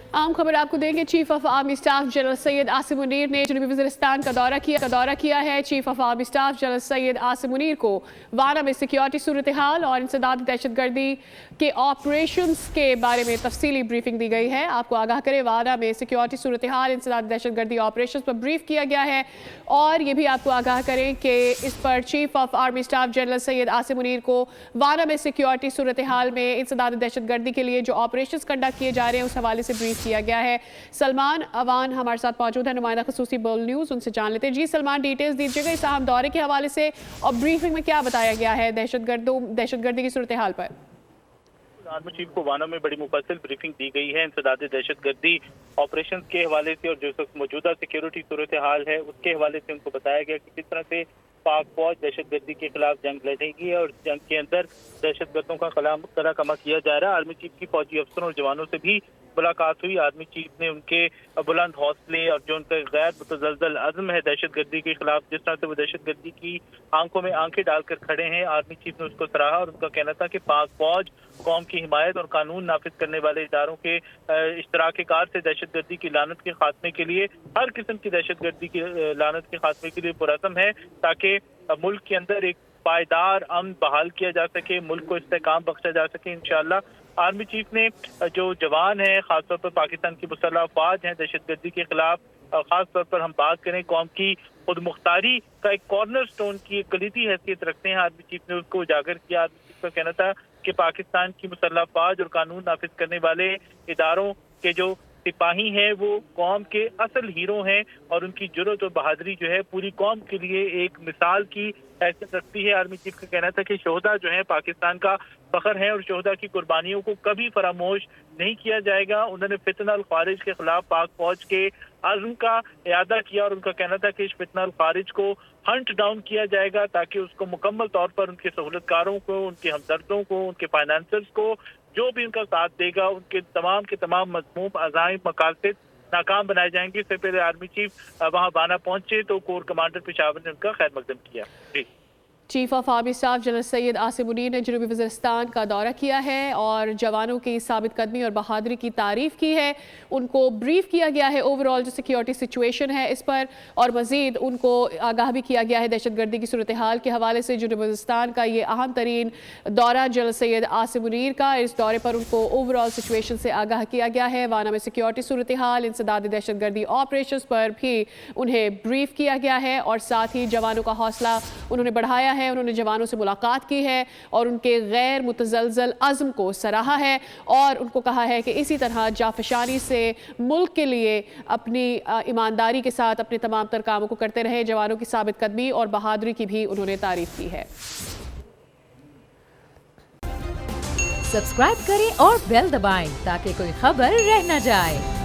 आम खबर आपको देंगे। Chief of army staff general Syed Asim Munir ने जनूबी वज़ीरिस्तान का दौरा किया है। Chief of army staff general Syed Asim Munir को वाना में सिक्योरिटी सूरत हाल और इंसदाद दहशतगर्दी के ऑपरेशंस के बारे में तफसीली ब्रीफिंग दी गई है। आपको आगाह करें, वाना में सिक्योरिटी सूरत हाल, इंसदाद दहशतगर्दी ऑपरेशंस पर ब्रीफ किया गया है। और ये भी आपको आगाह करें कि इस पर chief of army staff general Syed Asim Munir को वाना में सिक्योरिटी सूरत हाल में इंसदाद दहशतगर्दी के लिए जो ऑपरेशंस कंडक्ट किए जा रहे हैं उस हवाले से ब्रीफ किया गया है। सलमान अवान हमारे साथ मौजूद है, नुमाइंदा खसूसी वर्ल्ड न्यूज़, उनसे जान लेते हैं। जी सलमान, डिटेल्स दीजिएगा इस अहम दौरे के हवाले से और ब्रीफिंग में क्या बताया गया है दहशतगर्दी की सूरत हाल पर। आर्मी चीफ को वाना में बड़ी मुफस्सिल ब्रीफिंग दी गई है इंसदाद दहशतगर्दी ऑपरेशन के हवाले से, और जो मौजूदा सिक्योरिटी सूरत हाल है उसके हवाले से उनको बताया गया कि किस तरह से पाक फौज दहशतगर्दी के खिलाफ जंग लड़ेगी और जंग के अंदर दहशतगर्दों का कला कमा किया जा रहा है। आर्मी चीफ की फौजी अफसरों और जवानों से भी मुलाकात हुई। आर्मी चीफ ने उनके बुलंद हौसले और जो उनका गैर मुतज़लज़ल अज़्म है दहशतगर्दी के खिलाफ, जिस तरह से वो दहशतगर्दी की आंखों में आंखें डालकर खड़े हैं, आर्मी चीफ ने उसको सराहा और उनका कहना था कि पाक फौज कौम की हिमायत और कानून नाफिज करने वाले इदारों के इश्तराक कार से दहशतगर्दी की लानत के खात्मे के लिए, हर किस्म की दहशतगर्दी की लानत के खात्मे के लिए पुरअज़्म है, ताकि मुल्क के अंदर एक पायदार अमन बहाल किया जा सके, मुल्क को इस्तेहकाम बख्शा जा सके इंशाअल्लाह। आर्मी चीफ ने जो जवान है, खासतौर पर पाकिस्तान की मुसल्लह अफवाज हैं दहशतगर्दी के खिलाफ, खास तौर पर हम बात करें कौम की खुद मुख्तारी का एक कॉर्नर स्टोन की कलीदी हैसियत रखते हैं, आर्मी चीफ ने उसको उजागर किया। आर्मी चीफ का कहना था कि पाकिस्तान की मुसल्लह अफवाज और कानून नाफिज करने वाले इदारों के जो सिपाही हैं वो कौम के असल हीरो हैं और उनकी जुर्रत और बहादुरी जो है पूरी कौम के लिए एक मिसाल की हैसियत रखती है। आर्मी चीफ का कहना था कि शोहदा जो है पाकिस्तान का फख्र है और शोहदा की कुर्बानियों को कभी फरामोश नहीं किया जाएगा। उन्होंने फितना अल खारिज के खिलाफ पाक फौज के अज़्म का इयादा किया और उनका कहना था कि इस फितना अल खारिज को हंट डाउन किया जाएगा ताकि उसको मुकम्मल तौर पर उनके सहूलतकारों को, उनके हमदर्दों को, उनके फाइनेंसर्स को, जो भी उनका साथ देगा, उनके तमाम के तमाम मज़मूम अज़ाइम मकासद नाकाम बनाए जाएंगे। इससे पहले आर्मी चीफ वहाँ वाना पहुंचे तो कोर कमांडर पेशावर ने उनका खैर मकदम किया। जी, chief of army staff general Syed Asim Munir ने जनूबी वज़ीरिस्तान का दौरा किया है और जवानों की साबित कदमी और बहादुरी की तारीफ़ की है। उनको ब्रीफ किया गया है ओवरऑल जो सिक्योरिटी सिचुएशन है इस पर, और मज़ीद उनको आगाह भी किया गया है दहशतगर्दी की सूरत हाल के हवाले से। जनूबी वज़ीरिस्तान का ये अहम तरीन दौरा जनरल सैयद आसिम मुनीर का, इस दौरे पर उनको ओवरऑल सिचुएशन से आगाह किया गया है। वाना में सिक्योरिटी सूरत हाल, इंसदाद दहशतगर्दी ऑपरेशन पर भी उन्हें ब्रीफ किया गया है और साथ ही जवानों का हौसला उन्होंने बढ़ाया है। उन्होंने जवानों से मुलाकात की है और उनके गैर मुतज़लज़ल अज़्म को सराहा है और उनको कहा है कि इसी तरह जाफशानी से मुल्क के लिए अपनी ईमानदारी के साथ अपने तमाम तर कामों को करते रहे। जवानों की साबित कदमी और बहादुरी की भी उन्होंने तारीफ की है। सब्सक्राइब करें और बेल दबाएं ताकि कोई खबर रह न जाए।